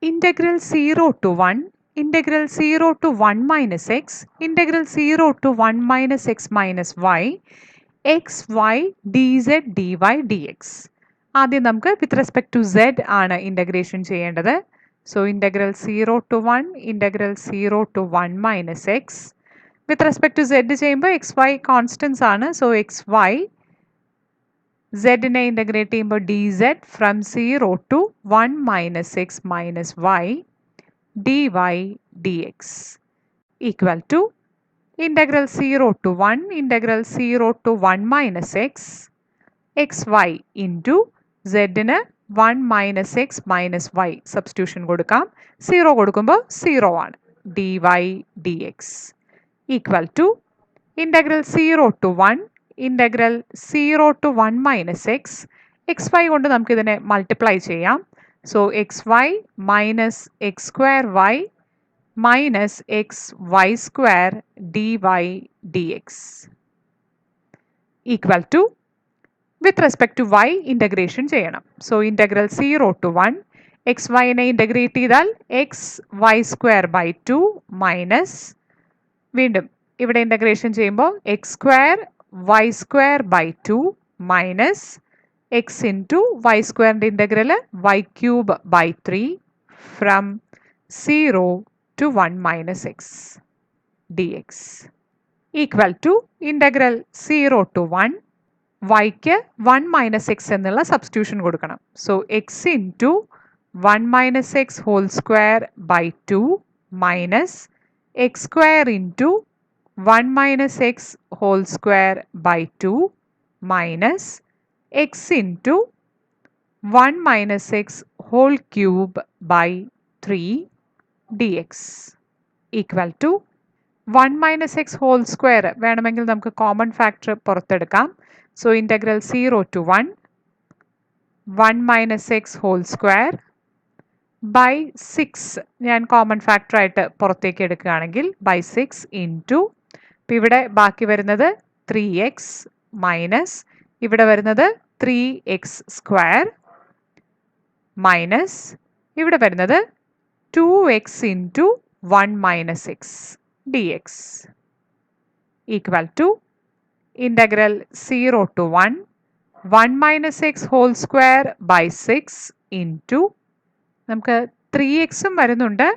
integral 0 to 1, integral 0 to 1 minus x, integral 0 to 1 minus x minus y, x, y, dz, dy, dx. ആദ്യം നമുക്ക് with respect to z ആണ് integration ചെയ്യേണ്ടത്. So integral 0 to 1, integral 0 to 1 minus x. With respect to z ചെയ്യുമ്പോൾ x y constants ആണ്. So x y z നെ integrate ചെയ്യുമ്പോൾ d z from 0 to 1 minus x minus y dy dx equal to integral 0 to 1, integral 0 to 1 minus x, xy into z ന് 1 minus x minus y substitution കൊടുക്കാം. 0 കൊടുക്കുമ്പോൾ 0 ആണ്. dy dx equal to integral 0 to 1, integral 0 to 1 minus x, xy കൊണ്ട് നമുക്ക് ഇതിനെ multiply ചെയ്യാം. So x y minus x square y minus x y square d y d x equal to with respect to y integration ചെയ്യണം. So integral 0 to 1, x വൈനെ integrate ചെയ്താൽ x y square by 2 minus വീണ്ടും ഇവിടെ ഇൻ്റഗ്രേഷൻ ചെയ്യുമ്പോൾ x square y square by 2 minus x into y square integral y cube by 3 from 0 to 1 minus x dx equal to integral 0 to 1 y ക്ക് 1 minus x എന്നുള്ള substitution കൊടുക്കണം. So x into 1 minus x whole square by 2 minus x square into 1 minus x whole square by 2 minus x into 1 minus x whole cube by 3 dx equal to 1 minus x whole square വേണമെങ്കിൽ നമുക്ക് common factor പുറത്തെടുക്കാം. So integral 0 to 1, 1 minus x whole square by 6 ഞാൻ common factor ആയിട്ട് പുറത്തേക്ക് എടുക്കുകയാണെങ്കിൽ by 6 into ഇപ്പം ഇവിടെ ബാക്കി വരുന്നത് 3x മൈനസ് ഇവിടെ വരുന്നത് 3x സ്ക്വയർ മൈനസ് ഇവിടെ വരുന്നത് 2x into 1 minus x d x equal to integral 0 to 1, 1 minus x whole square by 6 into നമുക്ക് 3xും വരുന്നുണ്ട്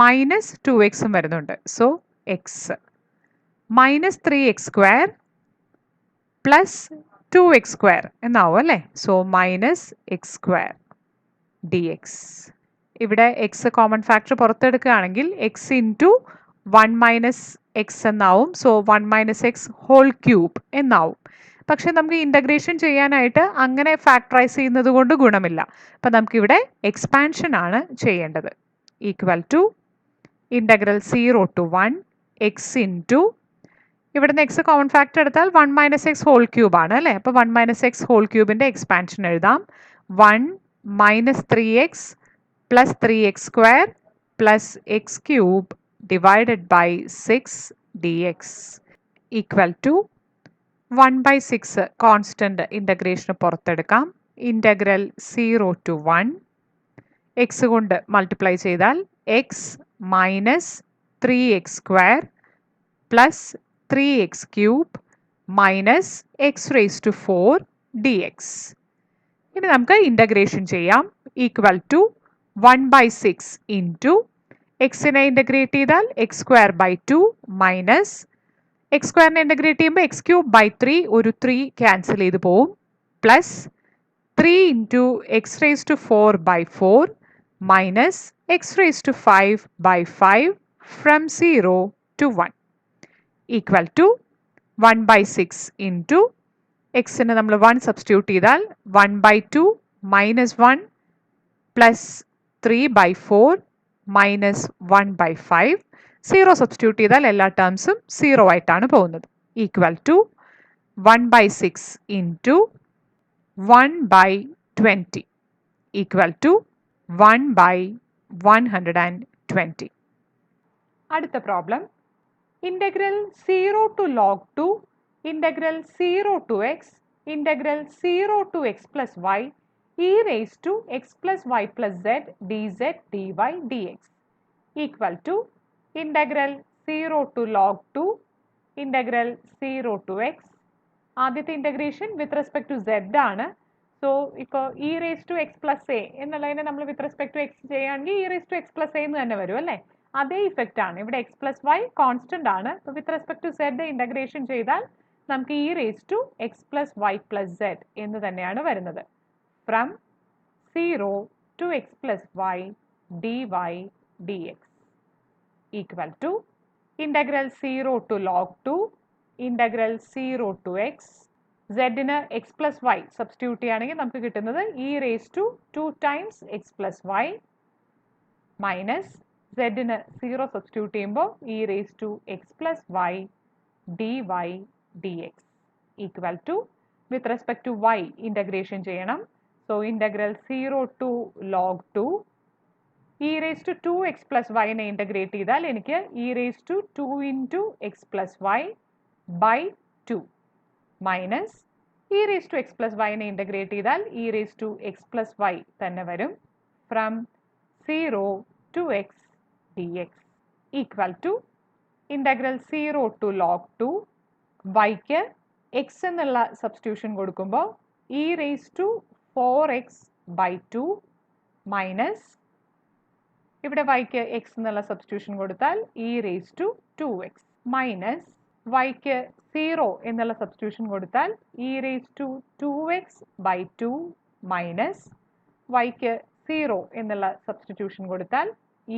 മൈനസ് 2xും വരുന്നുണ്ട്. So x minus 3x square plus 2x square എന്നാവും അല്ലേ. So minus x square d x. ഇവിടെ x common factor പുറത്തെടുക്കുകയാണെങ്കിൽ x into 1 minus x എന്നാവും. So 1 minus x whole cube എന്നാവും. പക്ഷെ നമുക്ക് ഇൻ്റഗ്രേഷൻ ചെയ്യാനായിട്ട് അങ്ങനെ ഫാക്ടറൈസ് ചെയ്യുന്നത് കൊണ്ട് ഗുണമില്ല. അപ്പം നമുക്കിവിടെ എക്സ്പാൻഷൻ ആണ് ചെയ്യേണ്ടത്. Equal to integral 0 to 1 x into ഇവിടുന്ന് എക്സ് കോമൺ ഫാക്ടർ എടുത്താൽ 1 മൈനസ് എക്സ് ഹോൾ ക്യൂബ് ആണ് അല്ലേ. അപ്പോൾ 1 മൈനസ് എക്സ് ഹോൾ ക്യൂബിൻ്റെ എക്സ്പാൻഷൻ എഴുതാം. 1 minus 3x plus 3x square plus x cube divided by 6 d x equal to 1/6 constant ഇൻ്റഗ്രേഷന് പുറത്തെടുക്കാം. Integral 0 to 1 x കൊണ്ട് മൾട്ടിപ്ലൈ ചെയ്താൽ x minus 3x square plus 3x cube minus x raise to 4 d x. ഇനി നമുക്ക് integration ചെയ്യാം. Equal to 1/6 into എക്സിനെ integrate ചെയ്താൽ x square by 2 minus x സ്ക്വയറിനെ integrate ചെയ്യുമ്പോൾ എക്സ് ക്യൂബ് ബൈ 3 ഒരു 3 cancel ചെയ്ത് പോവും plus 3 into x raise to 4 by 4 minus x raise to 5 by 5 from 0 to 1 equal to 1/6 into എക്സിന് നമ്മൾ 1 substitute ചെയ്താൽ 1/2 minus 1 plus 3/4 minus 1/5 0 substitute ചെയ്താൽ എല്ലാ ടേംസും 0 ആയിട്ടാണ് പോകുന്നത്. Equal to 1/6 into 1/20 equal to 1/120. അടുത്ത problem integral 0 to log 2, integral 0 to x, integral 0 to x plus y, e raised to x plus y plus z dz dy dx equal to integral 0 to log 2 integral 0 to x. ആദ്യത്തെ integration with respect to z ആണ്. So ഇപ്പോൾ e raise to x plus a എന്നുള്ളതിനെ നമ്മൾ with respect to x ചെയ്യുകയാണെങ്കിൽ e raise to x plus a എന്ന് തന്നെ വരും അല്ലേ. അതേ ഇഫക്റ്റ് ആണ് ഇവിടെ. എക്സ് പ്ലസ് വൈ കോൺസ്റ്റന്റ് ആണ്. അപ്പോൾ with respect to z integration ചെയ്താൽ നമുക്ക് e raise to x plus y plus z എന്ന് തന്നെയാണ് വരുന്നത്. From 0 to x plus y dy dx equal to integral 0 to log 2 integral 0 to x z-ന് x plus y substitute ചെയ്യുകയാണെങ്കിൽ നമുക്ക് കിട്ടുന്നത് e raised to 2 times x plus y minus z-ന് 0 substitute ചെയ്യുമ്പോൾ e raised to x plus y dy dx equal to with respect to y integration ചെയ്യണം. So integral 0 to log 2 e raised to 2x plus y നെ integrate ചെയ്താൽ എനിക്ക് e raised to 2 into x plus y by 2 minus e raised to x plus y നെ integrate ചെയ്താൽ e raised to x plus y തന്നെ വരും. From 0 to x dx equal to integral 0 to log 2 yക്ക് x എന്നുള്ള substitution കൊടുക്കുമ്പോൾ e raised to 4x by 2 minus ഇവിടെ yക്ക് x എന്നുള്ള സബ്സ്റ്റിറ്റ്യൂഷൻ കൊടുത്താൽ e raised to 2x minus yക്ക് 0 എന്നുള്ള സബ്സ്റ്റിറ്റ്യൂഷൻ കൊടുത്താൽ e raised to 2x by 2 minus yക്ക് 0 എന്നുള്ള സബ്സ്റ്റിറ്റ്യൂഷൻ കൊടുത്താൽ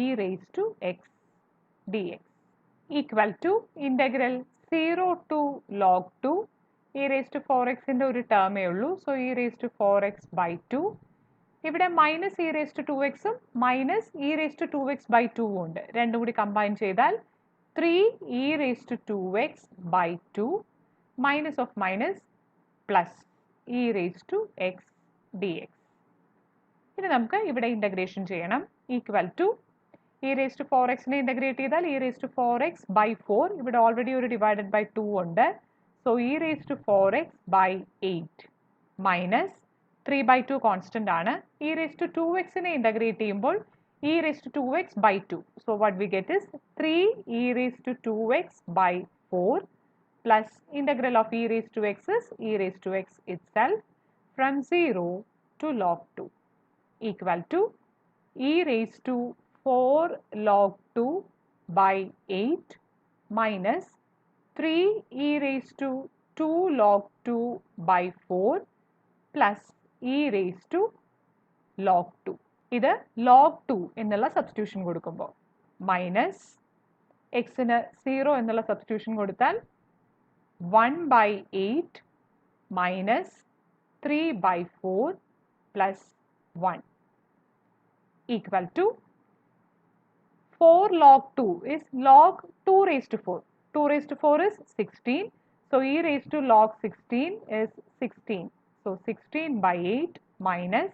e raised to x dx equal to integral 0 to log 2 e raised to 4x ന്റെ ഒരു ടേമേ ഉള്ളൂ. So e raised to 4x by 2 ഇവിടെ minus e raised to 2x ഉം minus e raised to 2x by 2 ഉണ്ട്. രണ്ടും കൂടി combine ചെയ്താൽ 3 e raised to 2x by 2 minus of minus plus e raised to x dx. ഇനി നമുക്ക് ഇവിടെ integration ചെയ്യണം. Equal to e raised to 4x നെ ഇൻ്റഗ്രേറ്റ് ചെയ്താൽ e raised to 4x by 4 ഇവിടെ ഓൾറെഡി ഒരു ഡിവൈഡഡ് ബൈ 2 ഉണ്ട്. So e raised to 4x by 8 minus 3 by 2 constant ആണ്. e raised to 2x നെ integrate ചെയ്യുമ്പോൾ e raised to 2x by 2. So what we get is 3 e raised to 2x by 4 plus integral of e raised to x is e raised to x itself from 0 to log 2 equal to e raised to 4 log 2 by 8 minus 3 e raised to 2 log 2 by 4 plus e raised to log 2. ഇത് log 2 എന്നുള്ള substitution കൊടുക്കുമ്പോൾ minus എക്സിന് 0 എന്നുള്ള substitution കൊടുത്താൽ 1 by 8 minus 3 by 4 plus 1 equal to 4 log 2 is log 2 raised to 4. 2 raised to 4 is 16. So e raised to log 16 is 16. So 16 by 8 minus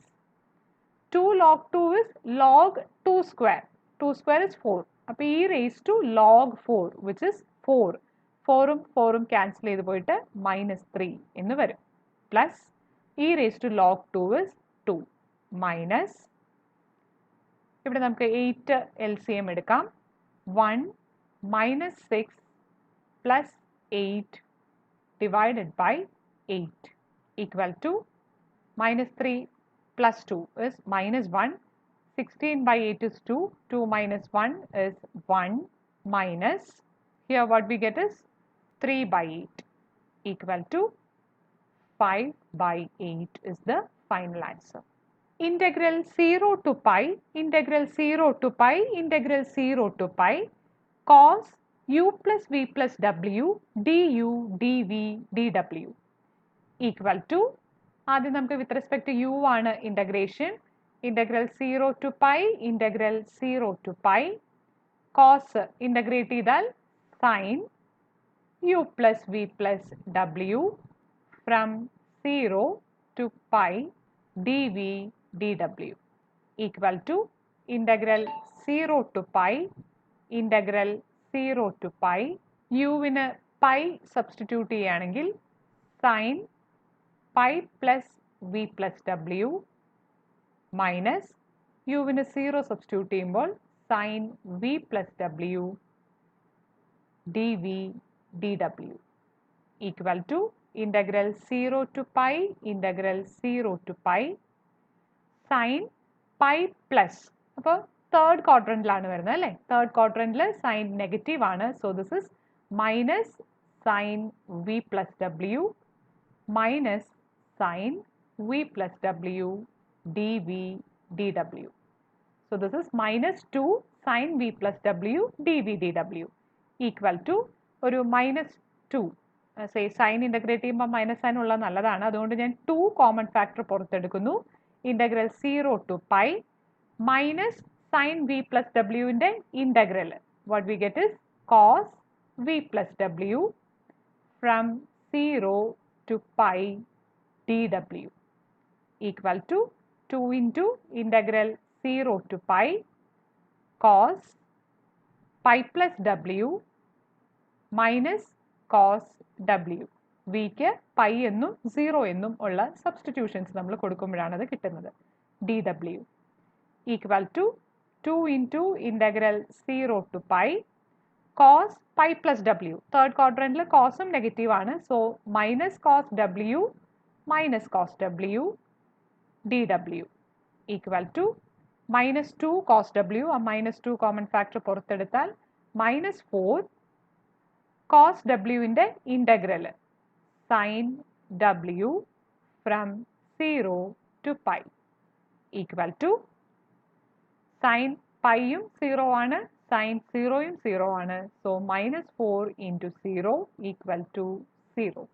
2 log 2 is log 2 square. 2 square is 4. അപ്പോൾ e raised to log 4 which is 4. 4ഉം 4ഉം cancel ചെയ്ത് പോയിട്ട് minus 3 എന്ന് വരും. Plus e raised to log 2 is 2 minus ഇവിടെ നമുക്ക് 8 LCM എടുക്കാം. 1 minus 6 plus 8 divided by 8 equal to minus 3 plus 2 is minus 1. 16 by 8 is 2. 2 minus 1 is 1 minus here what we get is 3 by 8 equal to 5 by 8 is the final answer. Integral 0 to pi, integral 0 to pi, integral 0 to pi cos u plus v plus w du dv dw equal to ആദ്യം നമുക്ക് with respect to u ആണ് integration. Integral 0 to pi, integral 0 to pi cos integrate ചെയ്താൽ sine u plus v plus w from 0 to pi dv dw equal to integral 0 to pi, integral 0 to pi uവിന് pi substitute ചെയ്യുകയാണെങ്കിൽ sign pi plus v plus w minus യുവിന് 0 substitute ചെയ്യുമ്പോൾ sign v plus W D V D ഡബ്ല്യു equal to integral 0 to pi integral 0 to pi sine pi plus, അപ്പോൾ third ക്വാഡ്രൻറ്റിലാണ് വരുന്നത് അല്ലേ, third ക്വാഡ്രൻറ്റിൽ sign negative ആണ്, so this is minus sine v plus W minus sine v plus W D V D W. So this is minus 2 sin v plus w dv dw equal to ഒരു minus 2 sine integrate ചെയ്യുമ്പോൾ minus sine ഉള്ളത് നല്ലതാണ്, അതുകൊണ്ട് ഞാൻ 2 common factor പുറത്തെടുക്കുന്നു. Integral 0 to pi minus sine v plus ഡബ്ല്യുവിൻ്റെ integral what we get is cos v plus ഡബ്ല്യു from 0 to pi d ഡബ്ല്യു equal to 2 into integral 0 to pi cos pi plus w minus cos w. Wick pi എന്നും 0 എന്നും ഉള്ള substitutions നമ്മൾ കൊടുക്കുമ്പോഴാണ് അത് കിട്ടുന്നത്. D ഡബ്ല്യു equal to 2 into integral 0 to pi cos pi plus W, third ക്വാഡ്രൻറ്റിൽ കോസും negative ആണ്, so minus cos W minus cos W D ഡബ്ല്യു equal to minus 2 cos w, ആ minus 2 common factor പുറത്തെടുത്താൽ minus 4 cos w ൻ്റെ integral sin w from 0 to pi equal to sin പൈയും 0 ആണ്, sin 0യും 0 ആണ്, so minus 4 into 0 equal to 0.